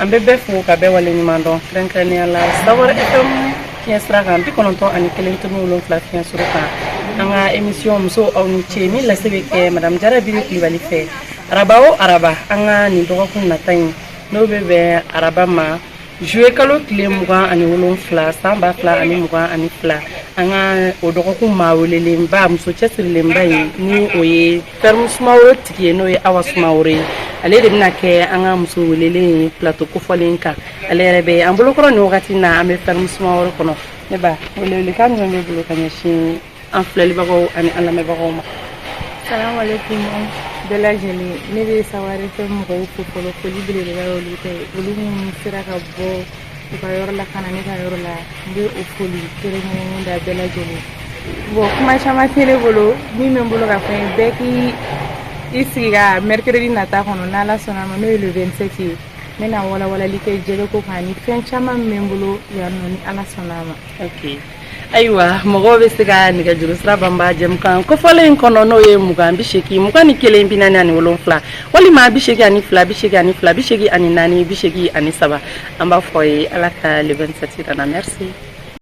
an bɛ bɛɛ fo ka bɛɛ waleɲuman dɔn kɛrɛnkɛrɛnnenya la Sawara FM fiɲɛ sira kan 91.7 fiɲɛ suru kan an ka émission muso aw ni ce min lase bɛ kɛ madame Jara Biri Kulibali fɛ araba o araba an ka nin dɔgɔkun nata in n'o bɛ bɛn araba ma juillet kalo tile 27 san 2022 an ka o dɔgɔkun maa welelenba muso cɛsirilenba ye ni o ye ferme Sumaworo tigi ye n'o ye Awa Sumaworo ye ale de bɛna kɛ an ka muso welelen plateau kofɔlen kan ale yɛrɛ bɛ an bolokɔrɔ nin wagati na an bɛ ferme Sumaworo kɔnɔ ne ba welewelekan jumɛn bɛ bolo ka ɲɛsin an filɛlibagaw ani an lamɛnbagaw ma. Salamu alaikum bɛɛ lajɛlen ne bɛ Sawara FM mɔgɔw fo fɔlɔ foli belebeleba y'olu tɛ olu minnu sera ka bɔ u ka yɔrɔ la ka na ne ka yɔrɔ la n bɛ o foli kɛrɛnkɛrɛnnen da bɛɛ lajɛlen bon kuma caman tɛ ne bolo min bɛ n bolo ka fɔ n ye bɛɛ k'i sigi ka mercredi nata kɔnɔ n'Ala sɔnna ma n'o ye le 27 ye n bɛna walawalali kɛ jɛgɛ ko kan ni fɛn caman min bɛ n bolo yan nɔ ni Ala sɔnna ma. Ok ayiwa mɔgɔw bɛ se ka nɛgɛjuru sira banba jɛmukan kofɔlen in kɔnɔ n'o ye 20 21 47 walima 82 82 84 83 an b'a fɔ ye Ala ka le 27 jira na merci.